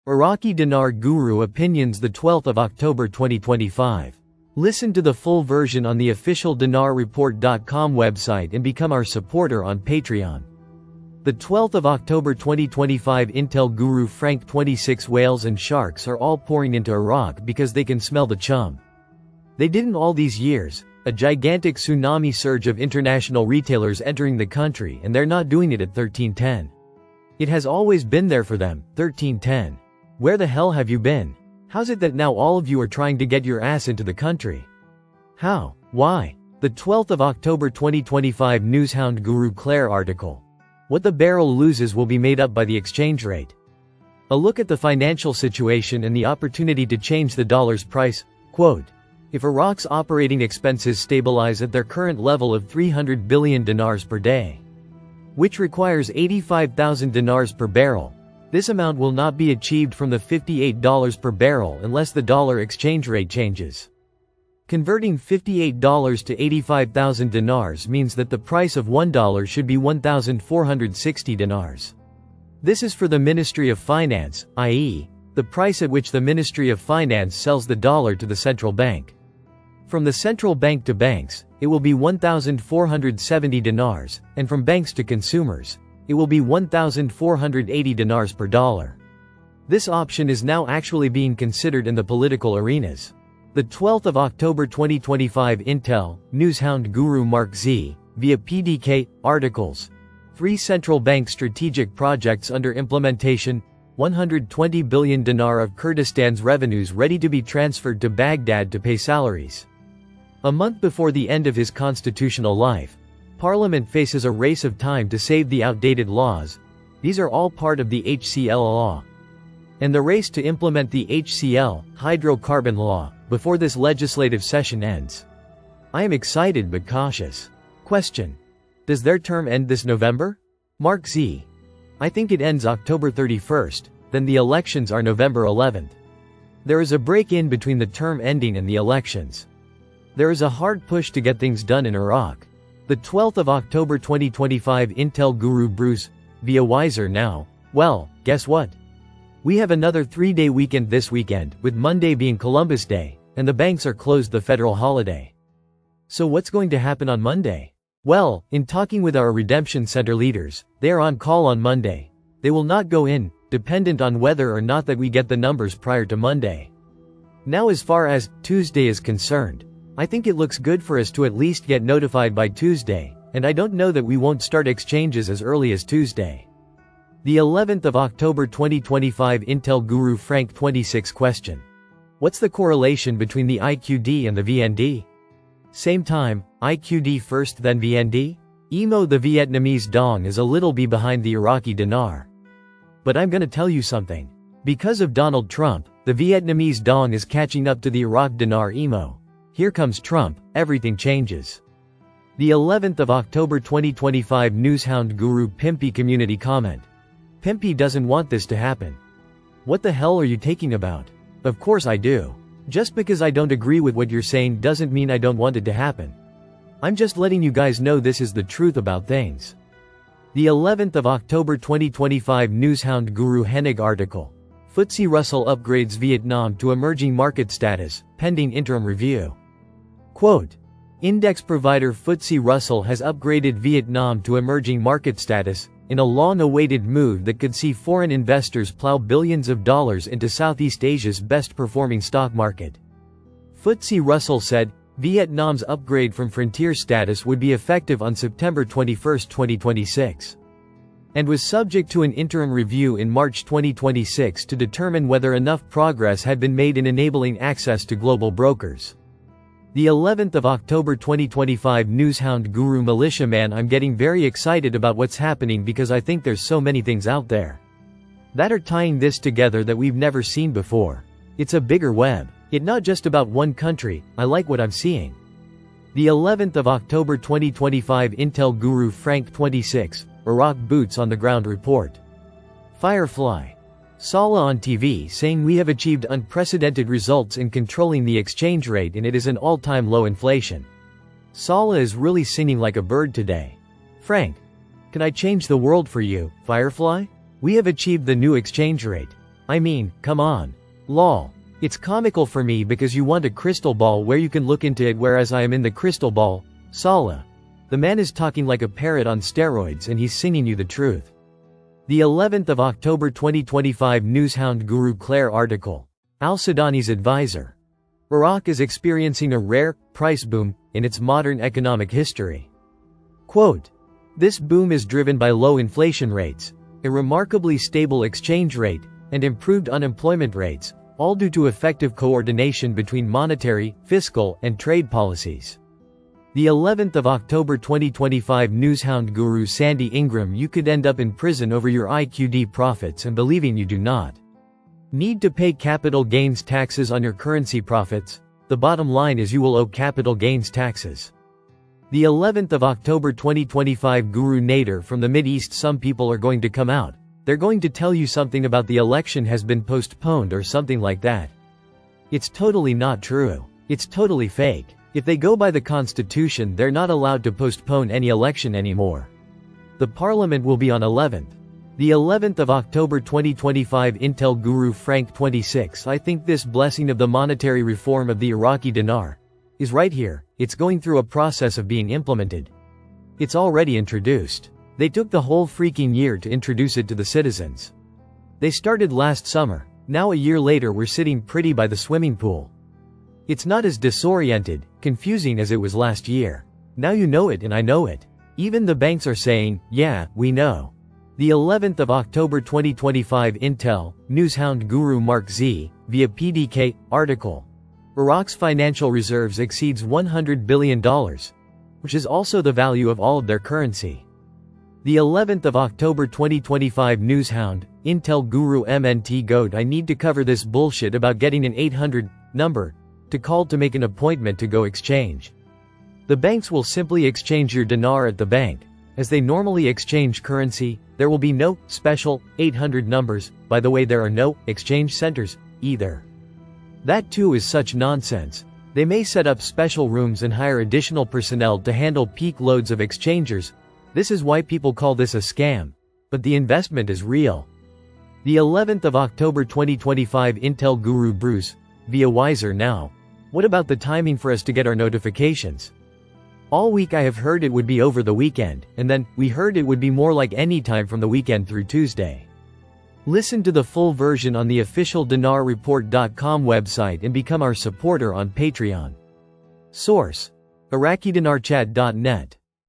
Iraqi Dinar Guru Opinions, the 12th of October 2025. Listen to the full version on the official dinarreport.com website and become our supporter on Patreon. The 12th of October 2025. Intel Guru Frank 26 whales and sharks are all pouring into Iraq because they can smell the chum. They didn't all these years. A gigantic tsunami surge of international retailers entering the country, and they're not doing it at 1310. It has always been there for them, 1310. Where the hell have you been? How's it that now all of you are trying to get your ass into the country? How? Why? The 12th of October 2025 Newshound Guru Claire article. What the barrel loses will be made up by the exchange rate. A look at the financial situation and the opportunity to change the dollar's price. Quote, if Iraq's operating expenses stabilize at their current level of 300 billion dinars per day, which requires 85,000 dinars per barrel, this amount will not be achieved from the $58 per barrel unless the dollar exchange rate changes. Converting $58 to 85,000 dinars means that the price of $1 should be 1,460 dinars. This is for the Ministry of Finance, i.e., the price at which the Ministry of Finance sells the dollar to the central bank. From the central bank to banks, it will be 1,470 dinars, and from banks to consumers, it will be 1,480 dinars per dollar. This option is now actually being considered in the political arenas. The 12th of October 2025 Intel, Newshound Guru Mark Z, via PDK, articles. 3 central bank strategic projects under implementation, 120 billion dinar of Kurdistan's revenues ready to be transferred to Baghdad to pay salaries. A month before the end of his constitutional life, Parliament faces a race of time to save the outdated laws. These are all part of the HCL law. And the race to implement the HCL, hydrocarbon law, before this legislative session ends. I am excited but cautious. Question. Does their term end this November? Mark Z. I think it ends October 31st, then the elections are November 11th. There is a break in between the term ending and the elections. There is a hard push to get things done in Iraq. The 12th of October 2025 Intel Guru Bruce, via Wiser Now. Well, guess what? We have another 3-day weekend this weekend, with Monday being Columbus Day, and the banks are closed the federal holiday. So what's going to happen on Monday? Well, in talking with our Redemption Center leaders, they are on call on Monday. They will not go in, dependent on whether or not that we get the numbers prior to Monday. Now as far as Tuesday is concerned, I think it looks good for us to at least get notified by Tuesday, and I don't know that we won't start exchanges as early as Tuesday. The 11th of October 2025 Intel Guru Frank 26 question. What's the correlation between the IQD and the VND? Same time, IQD first then VND? EMO the Vietnamese dong is a little bit behind the Iraqi dinar. But I'm gonna tell you something. Because of Donald Trump, the Vietnamese dong is catching up to the Iraq dinar EMO. Here comes Trump, everything changes. The 11th of October 2025 Newshound Guru Pimpy community comment. Pimpy doesn't want this to happen. What the hell are you talking about? Of course I do. Just because I don't agree with what you're saying doesn't mean I don't want it to happen. I'm just letting you guys know this is the truth about things. The 11th of October 2025 Newshound Guru Hennig article. FTSE Russell upgrades Vietnam to emerging market status, pending interim review. Quote, index provider FTSE Russell has upgraded Vietnam to emerging market status, in a long-awaited move that could see foreign investors plow billions of dollars into Southeast Asia's best-performing stock market. FTSE Russell said, Vietnam's upgrade from frontier status would be effective on September 21, 2026. And was subject to an interim review in March 2026 to determine whether enough progress had been made in enabling access to global brokers. The 11th of October 2025 Newshound Guru Militiaman. I'm getting very excited about what's happening because I think there's so many things out there that are tying this together that we've never seen before. It's a bigger web. It's not just about one country. I like what I'm seeing. The 11th of October 2025 Intel Guru Frank 26, Iraq Boots on the Ground report. Firefly. Saleh on TV saying we have achieved unprecedented results in controlling the exchange rate and it is an all-time low inflation. Saleh is really singing like a bird today. Frank. Can I change the world for you, Firefly? We have achieved the new exchange rate. I mean, come on. Lol. It's comical for me because you want a crystal ball where you can look into it, whereas I am in the crystal ball. Salah. The man is talking like a parrot on steroids and he's singing you the truth. The 11th of October 2025 Newshound Guru Claire article. Al-Sudani's advisor. Iraq is experiencing a rare price boom in its modern economic history. Quote, this boom is driven by low inflation rates, a remarkably stable exchange rate, and improved unemployment rates, all due to effective coordination between monetary, fiscal, and trade policies. The 11th of October 2025 Newshound Guru Sandy Ingram. You could end up in prison over your IQD profits and believing you do not need to pay capital gains taxes on your currency profits. The bottom line is you will owe capital gains taxes. The 11th of October 2025 Guru Nader from the Mideast. Some people are going to come out. They're going to tell you something about the election has been postponed or something like that. It's totally not true. It's totally fake. If they go by the constitution, they're not allowed to postpone any election anymore. The parliament will be on 11th. The 11th of October 2025 Intel Guru Frank 26. I think this blessing of the monetary reform of the Iraqi dinar is right here. It's going through a process of being implemented. It's already introduced. They took the whole freaking year to introduce it to the citizens. They started last summer. Now a year later we're sitting pretty by the swimming pool. It's not as disoriented, confusing as it was last year. Now you know it and I know it. Even the banks are saying, yeah, we know. The 11th of October 2025 Intel, Newshound Guru Mark Z, via PDK, article. Iraq's financial reserves exceeds $100 billion, which is also the value of all of their currency. The 11th of October 2025 Newshound, Intel Guru MNT Goat. I need to cover this bullshit about getting an 800 number to call to make an appointment to go exchange. The banks will simply exchange your dinar at the bank. As they normally exchange currency, there will be no special 800 numbers. By the way, there are no exchange centers either. That too is such nonsense. They may set up special rooms and hire additional personnel to handle peak loads of exchangers. This is why people call this a scam. But the investment is real. The 11th of October 2025 Intel Guru Bruce, via Wiser Now. What about the timing for us to get our notifications? All week I have heard it would be over the weekend, and then, we heard it would be more like any time from the weekend through Tuesday. Listen to the full version on the official dinarreport.com website and become our supporter on Patreon. Source: IraqiDinarChat.net